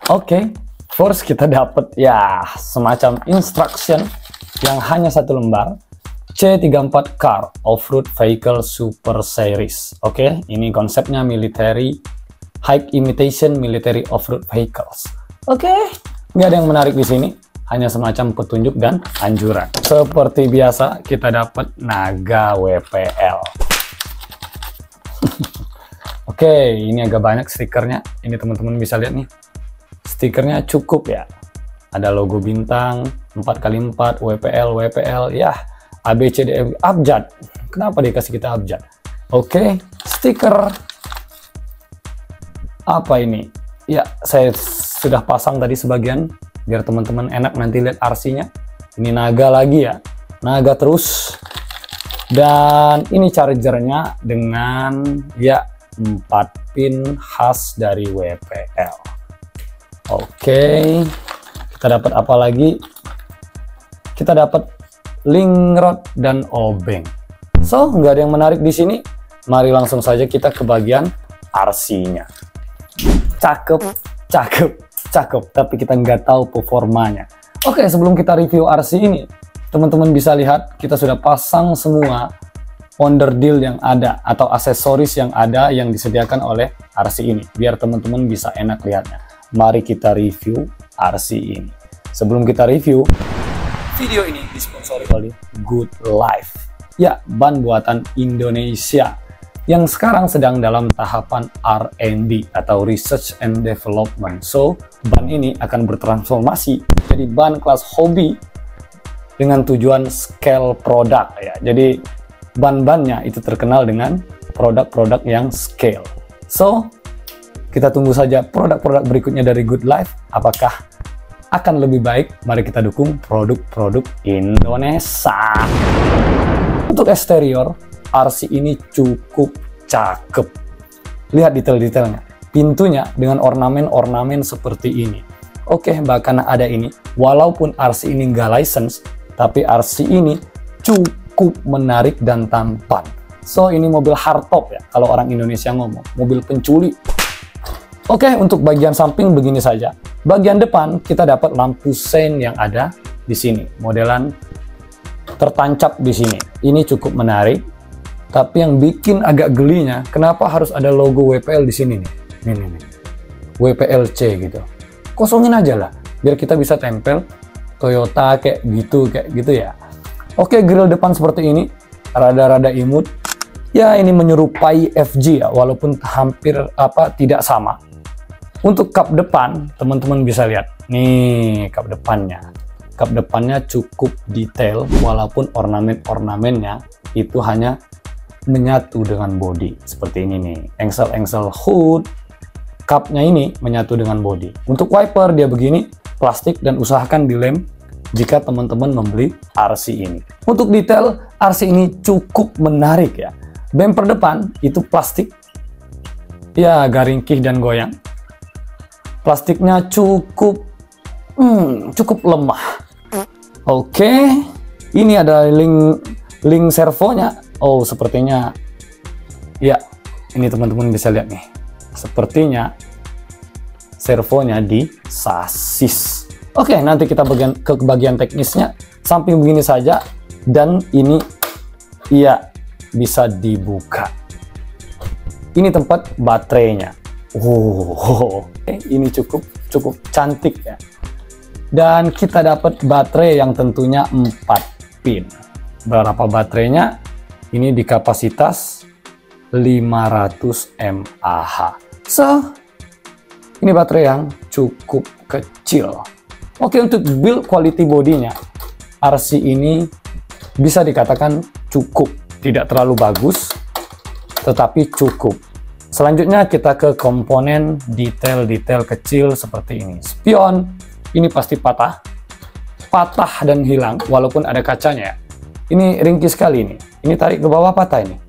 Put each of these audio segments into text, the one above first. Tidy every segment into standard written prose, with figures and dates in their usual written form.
Oke, first kita dapat ya semacam instruction yang hanya satu lembar. C34 Car Off-Road Vehicle Super Series. Oke, ini konsepnya military high imitation military off-road vehicles. Oke, nggak ada yang menarik di sini, hanya semacam petunjuk dan anjuran. Seperti biasa kita dapat Naga WPL. Oke, ini agak banyak stikernya. Ini teman-teman bisa lihat nih. Stikernya cukup ya. Ada logo bintang 4x4 WPL ya. ABCD abjad. Kenapa dikasih kita abjad? Oke, stiker apa ini? Ya, saya sudah pasang tadi sebagian biar teman-teman enak nanti lihat RC-nya. Ini naga lagi ya. Naga terus. Dan ini chargernya dengan ya 4 pin khas dari WPL. Oke, kita dapat apa lagi? Kita dapat link rod dan obeng. So, nggak ada yang menarik di sini. Mari langsung saja kita ke bagian RC-nya. Cakep, cakep, cakep. Tapi kita nggak tahu performanya. Oke, sebelum kita review RC ini, teman-teman bisa lihat kita sudah pasang semua underdeal yang ada atau aksesoris yang ada yang disediakan oleh RC ini. Biar teman-teman bisa enak lihatnya. Mari kita review RC ini. Sebelum kita review, video ini disponsori oleh Good Life. Ya, ban buatan Indonesia yang sekarang sedang dalam tahapan R&D atau Research and Development. So, ban ini akan bertransformasi jadi ban kelas hobi dengan tujuan scale produk ya. Jadi, ban-bannya itu terkenal dengan produk-produk yang scale. So, kita tunggu saja produk-produk berikutnya dari Good Life. Apakah akan lebih baik? Mari kita dukung produk-produk Indonesia. Untuk eksterior, RC ini cukup cakep. Lihat detail-detailnya. Pintunya dengan ornamen-ornamen seperti ini. Oke, bahkan ada ini. Walaupun RC ini nggak license, tapi RC ini cukup menarik dan tampan. So, ini mobil hardtop ya, kalau orang Indonesia ngomong. Mobil penculik. Oke, untuk bagian samping begini saja. Bagian depan kita dapat lampu sein yang ada di sini. Modelan tertancap di sini. Ini cukup menarik. Tapi yang bikin agak gelinya, kenapa harus ada logo WPL di sini nih? Nih. WPLC gitu. Kosongin aja lah, biar kita bisa tempel Toyota kayak gitu ya. Oke, grill depan seperti ini. Rada-rada imut. Ya, ini menyerupai FG ya, walaupun hampir tidak sama. Untuk kap depan, teman-teman bisa lihat. Nih, kap depannya. Kap depannya cukup detail, walaupun ornamen-ornamennya itu hanya menyatu dengan body. Seperti ini nih. Engsel-engsel hood. Kapnya ini menyatu dengan body. Untuk wiper, dia begini, plastik dan usahakan dilem jika teman-teman membeli RC ini. Untuk detail, RC ini cukup menarik ya. Bumper depan itu plastik. Ya, garingkih dan goyang. Plastiknya cukup lemah. Oke, ini ada link servonya. Oh, sepertinya ya, ini teman-teman bisa lihat nih. Sepertinya servonya di sasis. Oke, nanti kita ke bagian teknisnya. Samping begini saja, dan ini ya bisa dibuka. Ini tempat baterainya. Ini cukup cantik ya. Dan kita dapat baterai yang tentunya 4 pin. Berapa baterainya? Ini di kapasitas 500 mAh. So, ini baterai yang cukup kecil. Oke, untuk build quality bodinya, RC ini bisa dikatakan cukup. Tidak terlalu bagus, tetapi cukup. Selanjutnya kita ke komponen detail-detail kecil seperti ini. Spion, ini pasti patah dan hilang, walaupun ada kacanya. Ini ringkih sekali ini. Ini tarik ke bawah patah ini.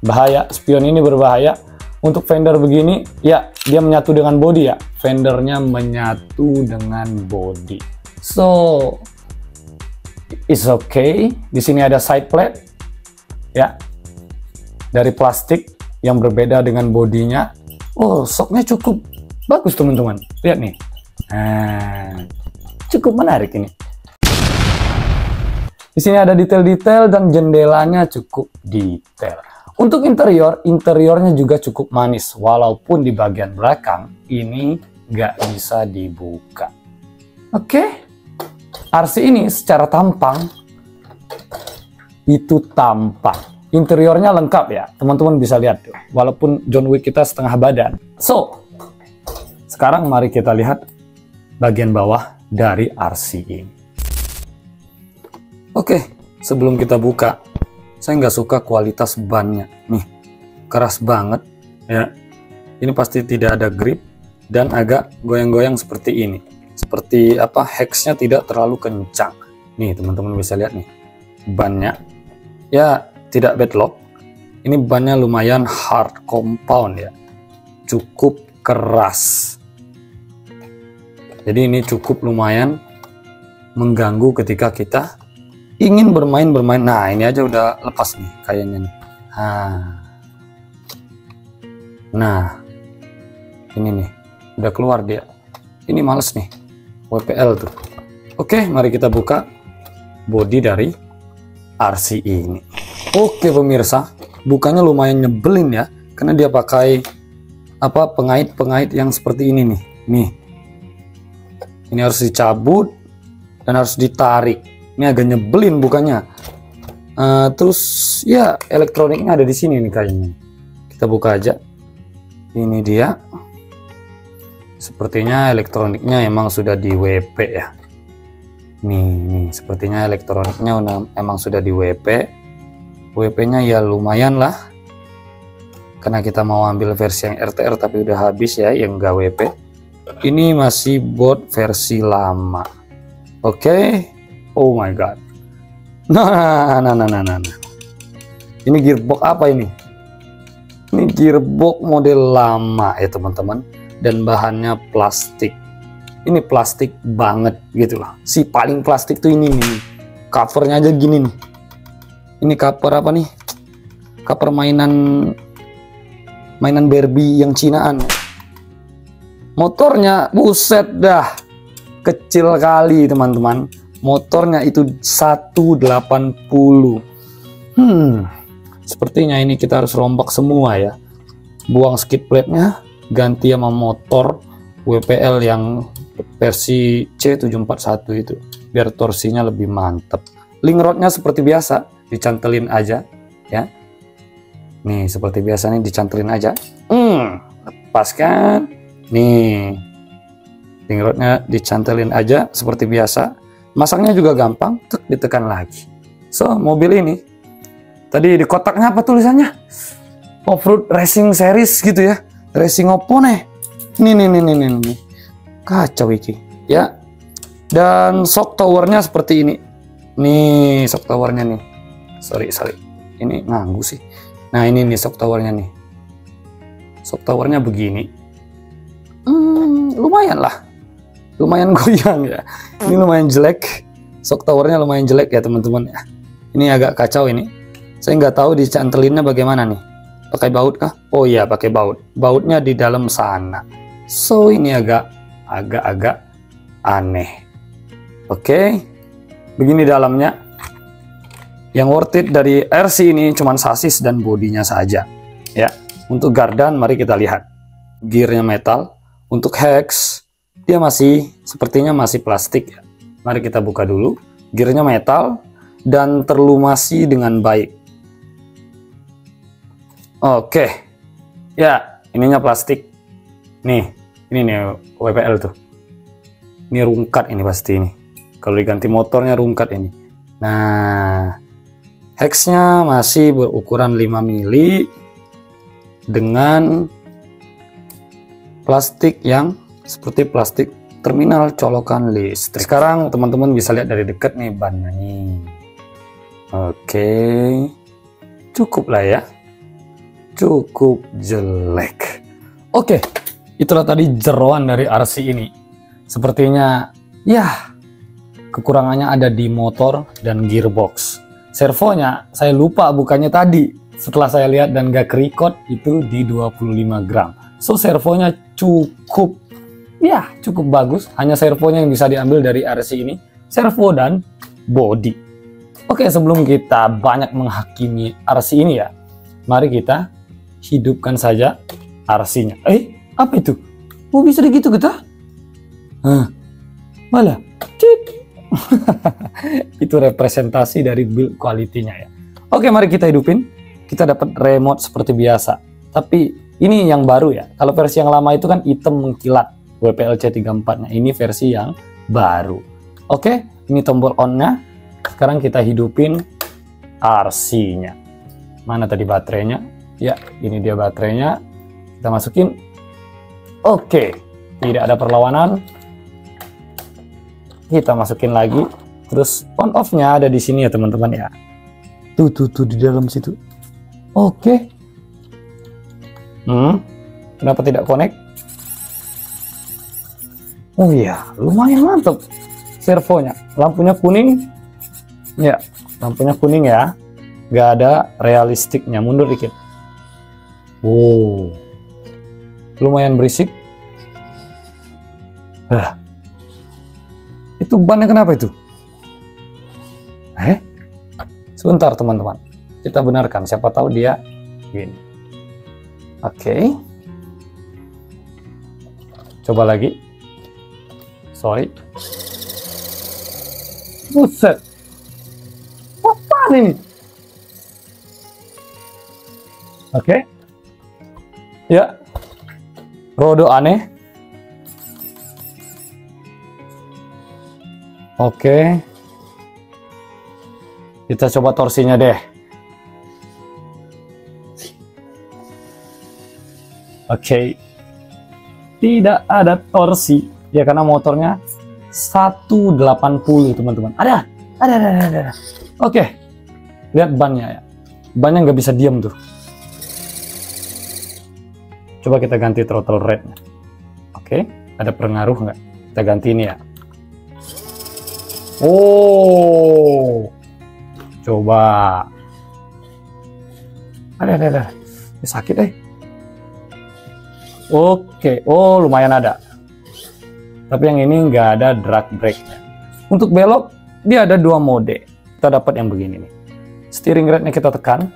Bahaya, spion ini berbahaya. Untuk fender begini, ya dia menyatu dengan body ya. Fendernya menyatu dengan body. So, it's okay. Di sini ada side plate, ya, dari plastik yang berbeda dengan bodinya. Oh, shocknya Bagus teman-teman, lihat nih. Nah, cukup menarik ini. Di sini ada detail-detail dan jendelanya cukup detail. Untuk interiornya juga cukup manis, walaupun di bagian belakang ini nggak bisa dibuka. Oke, RC ini secara tampang itu tampak. Interiornya lengkap ya, teman-teman bisa lihat tuh. Walaupun John Wick kita setengah badan. So, sekarang mari kita lihat bagian bawah dari RC ini. Oke, sebelum kita buka, saya nggak suka kualitas bannya. Nih, keras banget ya. Ini pasti tidak ada grip dan agak goyang-goyang seperti ini. Seperti apa, heksnya tidak terlalu kencang. Nih, teman-teman bisa lihat nih, bannya ya tidak bedlock. Ini bannya lumayan hard compound ya, cukup keras. Jadi ini cukup lumayan mengganggu ketika kita ingin bermain. Nah, ini aja udah lepas nih kayaknya nih. Nah, ini nih udah keluar dia. Ini males nih, WPL tuh. Oke, mari kita buka bodi dari RC ini. Oke pemirsa, bukanya lumayan nyebelin ya, karena dia pakai apa, pengait-pengait yang seperti ini nih. Nih, ini harus dicabut dan harus ditarik. Ini agak nyebelin bukanya. Terus ya elektroniknya ada di sini nih kayaknya. Kita buka aja. Ini dia. Sepertinya elektroniknya emang sudah di WP ya. Nih, sepertinya elektroniknya emang sudah di WP. WP-nya ya lumayan lah. Karena kita mau ambil versi yang RTR tapi udah habis ya, yang enggak WP. Ini masih board versi lama. Oke. Oh my god. Nah. Ini gearbox apa ini? Ini gearbox model lama ya teman-teman. Dan bahannya plastik. Ini plastik banget gitu loh. Si paling plastik tuh ini nih. Covernya aja gini nih. Ini cover apa nih? Cover mainan Barbie yang Cinaan. Motornya buset dah. Kecil kali teman-teman. Motornya itu 180. Sepertinya ini kita harus rombak semua ya. Buang skid plate-nya, ganti sama motor WPL yang versi C741 itu, biar torsinya lebih mantep. Link rodnya seperti biasa, dicantelin aja ya. Nih seperti biasa nih, dicantelin aja. Lepaskan. Nih, link rodnya dicantelin aja seperti biasa. Masangnya juga gampang, ditekan lagi. So, mobil ini tadi di kotaknya apa tulisannya? Off-road Racing Series gitu ya. Racing opo nih. Nih. Kacau iki. Ya. Dan shock towernya seperti ini. Nih, shock towernya nih. Sorry. Ini nganggu sih. Nah, ini nih shock towernya nih. Shock towernya begini. Lumayan lah. Lumayan goyang ya. Ini lumayan jelek. Shock towernya lumayan jelek ya teman-teman ya. Ini agak kacau ini. Saya nggak tahu dicantelinnya bagaimana nih. Pakai baut kah? Oh iya, pakai baut. Bautnya di dalam sana. So ini agak aneh. Oke. Begini dalamnya. Yang worth it dari RC ini cuman sasis dan bodinya saja. Ya. Untuk gardan mari kita lihat. Gearnya metal. Untuk hex dia sepertinya masih plastik ya. Mari kita buka dulu. Gearnya metal dan terlumasi dengan baik. Oke. Ya, ininya plastik. Nih, ini nih WPL tuh. Ini rungkat ini pasti ini. Kalau diganti motornya rungkat ini. Nah, hexnya masih berukuran 5 mili dengan plastik yang seperti plastik terminal colokan listrik. Sekarang teman-teman bisa lihat dari dekat nih bannya nih. Oke, cukup lah ya. Cukup jelek. Oke, itulah tadi jeroan dari RC ini. Sepertinya ya kekurangannya ada di motor dan gearbox. Servonya saya lupa bukannya tadi. Setelah saya lihat dan gak kerekod itu di 25 gram. So servonya cukup bagus. Hanya servonya yang bisa diambil dari RC ini, servo dan body. Oke, sebelum kita banyak menghakimi RC ini ya, mari kita hidupkan saja RC-nya. Apa itu? Oh, bisa begitu kita? Malah itu representasi dari build quality-nya ya. Oke, mari kita hidupin. Kita dapat remote seperti biasa. Tapi ini yang baru ya. Kalau versi yang lama itu kan hitam mengkilat WPLC 34-nya. Ini versi yang baru. Oke, ini tombol on-nya. Sekarang kita hidupin RC-nya. Mana tadi baterainya? Ya, ini dia baterainya. Kita masukin. Oke, tidak ada perlawanan. Kita masukin lagi. Terus on off-nya ada di sini ya teman-teman ya. Tuh di dalam situ. Oke. Kenapa tidak connect? Oh iya, lumayan mantap servonya. Lampunya kuning. Ya, lampunya kuning ya. Nggak ada realistiknya. Mundur dikit. Wow. Lumayan berisik. Itu bannya kenapa itu? Sebentar teman-teman. Kita benarkan. Siapa tahu dia gini. Oke. Coba lagi. Sorry. Buset. Apaan ini? Oke. Ya. Rodo aneh. Oke. Kita coba torsinya deh. Oke. Tidak ada torsi. Ya karena motornya 180 teman-teman. Ada. Oke. Lihat bannya ya. Bannya nggak bisa diam tuh. Coba kita ganti throttle rate-nya. Oke. Ada pengaruh nggak? Kita ganti ini ya. Oh. Coba. Ada. Ini sakit Oke. Oh, lumayan ada. Tapi yang ini nggak ada drag brake. Untuk belok, dia ada dua mode. Kita dapat yang begini nih. Steering rate-nya kita tekan.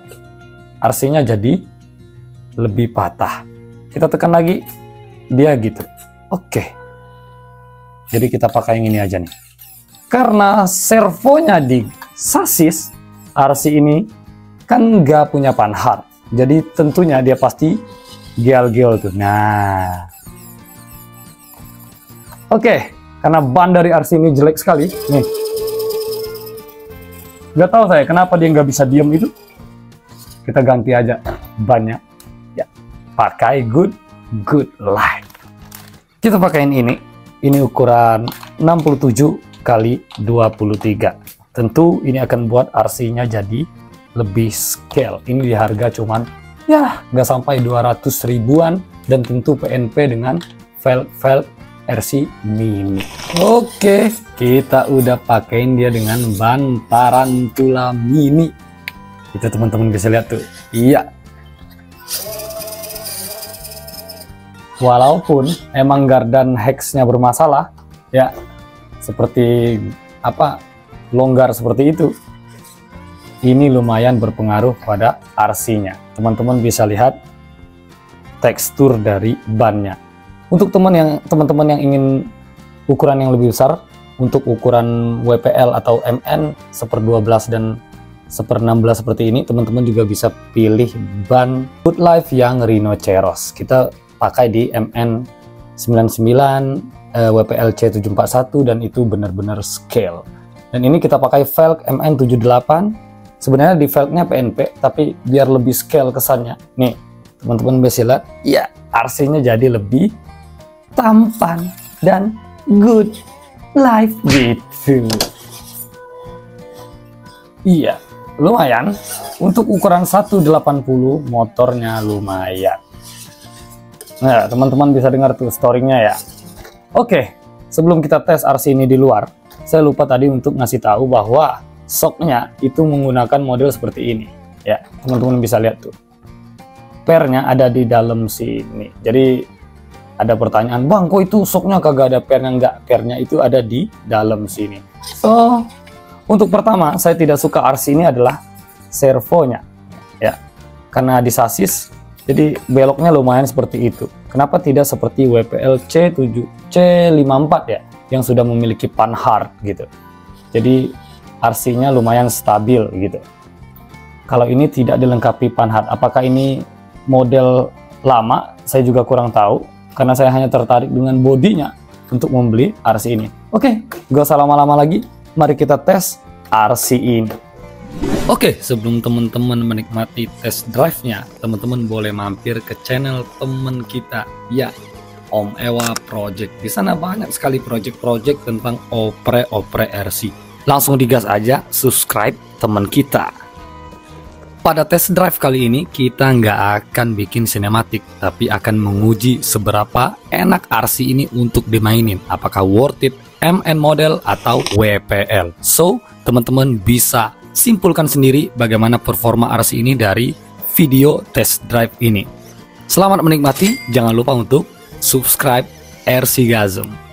RC-nya jadi lebih patah. Kita tekan lagi, dia gitu. Oke. Jadi kita pakai yang ini aja nih. Karena servonya di sasis RC ini kan nggak punya panhard. Jadi tentunya dia pasti gel-gel tuh. Nah. Oke, karena ban dari RC ini jelek sekali, nih. Nggak tahu saya kenapa dia nggak bisa diem itu. Kita ganti aja bannya. Ya, pakai good life. Kita pakaiin ini. Ini ukuran 67 kali 23. Tentu ini akan buat RC-nya jadi lebih scale. Ini di harga cuman ya nggak sampai 200 ribuan dan tentu PNP dengan velg RC Mini. Oke, kita udah pakein dia dengan ban Tarantula Mini. Itu teman-teman bisa lihat tuh. Iya. Walaupun emang gardan hex-nya bermasalah, ya seperti apa longgar seperti itu, ini lumayan berpengaruh pada RC-nya. Teman-teman bisa lihat tekstur dari bannya. Untuk teman-teman yang ingin ukuran yang lebih besar, untuk ukuran WPL atau MN 1/12 dan 1/16 seperti ini, teman-teman juga bisa pilih ban Good Life yang Rhinoceros. Kita pakai di MN 99, WPLC 741 dan itu benar-benar scale. Dan ini kita pakai velg MN 78. Sebenarnya di velgnya PNP, tapi biar lebih scale kesannya. Nih, teman-teman bisa lihat, ya RC-nya jadi lebih tampan dan good life gitu. Iya, lumayan. Untuk ukuran 180 motornya lumayan. Nah, teman-teman bisa dengar tuh story-nya ya. Oke, sebelum kita tes RC ini di luar, saya lupa tadi untuk ngasih tahu bahwa shocknya itu menggunakan model seperti ini. Ya, teman-teman bisa lihat tuh. pernya ada di dalam sini. Jadi ada pertanyaan, bang kok itu shocknya kagak ada pernya? Enggak, pernya itu ada di dalam sini. So untuk pertama saya tidak suka RC ini adalah servonya ya, karena di sasis jadi beloknya lumayan seperti itu. Kenapa tidak seperti WPL C54 ya, yang sudah memiliki panhard gitu. Jadi RC-nya lumayan stabil gitu. Kalau ini tidak dilengkapi panhard, apakah ini model lama? Saya juga kurang tahu, karena saya hanya tertarik dengan bodinya untuk membeli RC ini. Oke, gak usah lama-lama lagi, mari kita tes RC ini. Oke, sebelum teman-teman menikmati test drive-nya, teman-teman boleh mampir ke channel teman kita, ya, Om Ewa Project. Di sana banyak sekali project-project tentang opre-opre RC. Langsung digas aja, subscribe teman kita. Pada test drive kali ini kita nggak akan bikin sinematik, tapi akan menguji seberapa enak RC ini untuk dimainin. Apakah worth it, MN model atau WPL. So, teman-teman bisa simpulkan sendiri bagaimana performa RC ini dari video test drive ini. Selamat menikmati, jangan lupa untuk subscribe RC Gasm.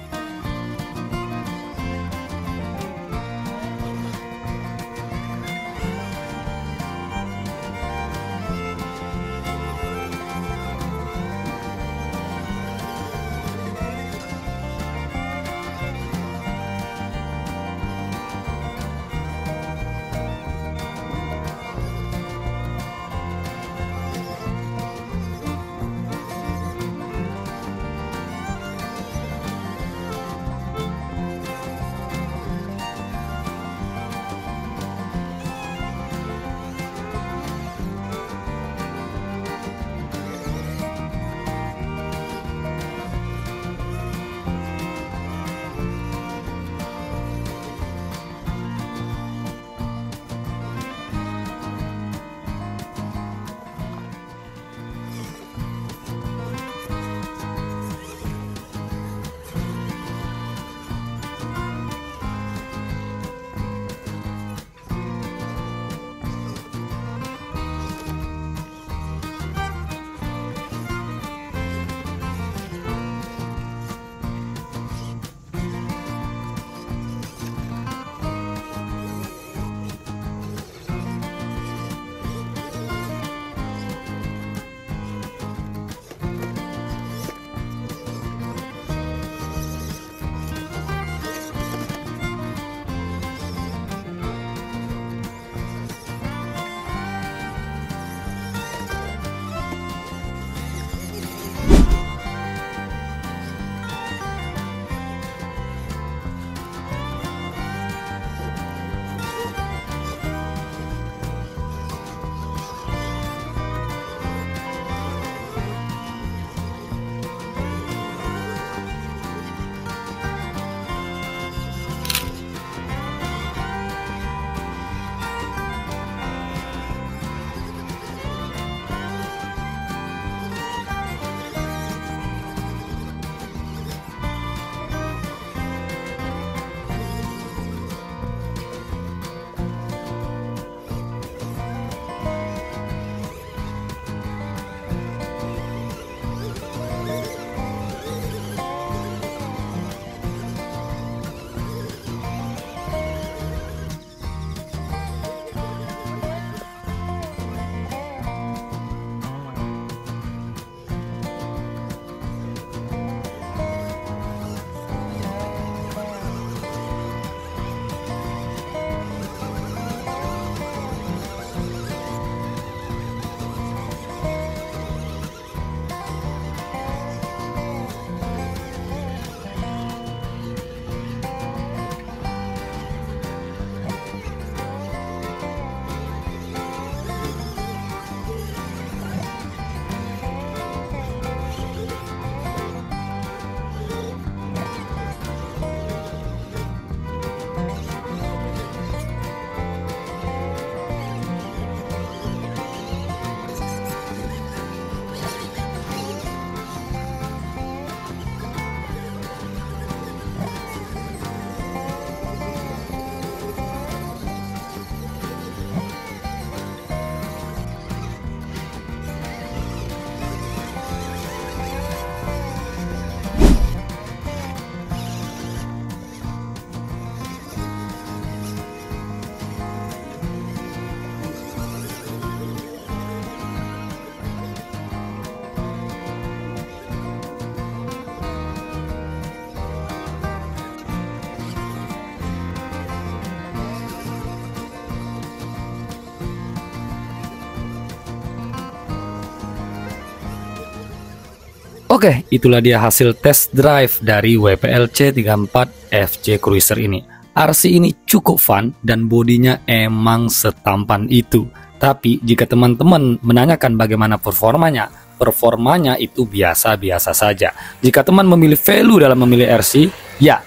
Oke, itulah dia hasil test drive dari WPL C34 FJ Cruiser ini. RC ini cukup fun dan bodinya emang setampan itu. Tapi jika teman-teman menanyakan bagaimana performanya itu biasa-biasa saja. Jika teman memilih value dalam memilih RC, ya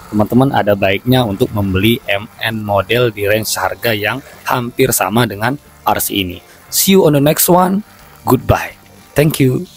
teman-teman ada baiknya untuk membeli MN model di range harga yang hampir sama dengan RC ini. See you on the next one. Goodbye. Thank you.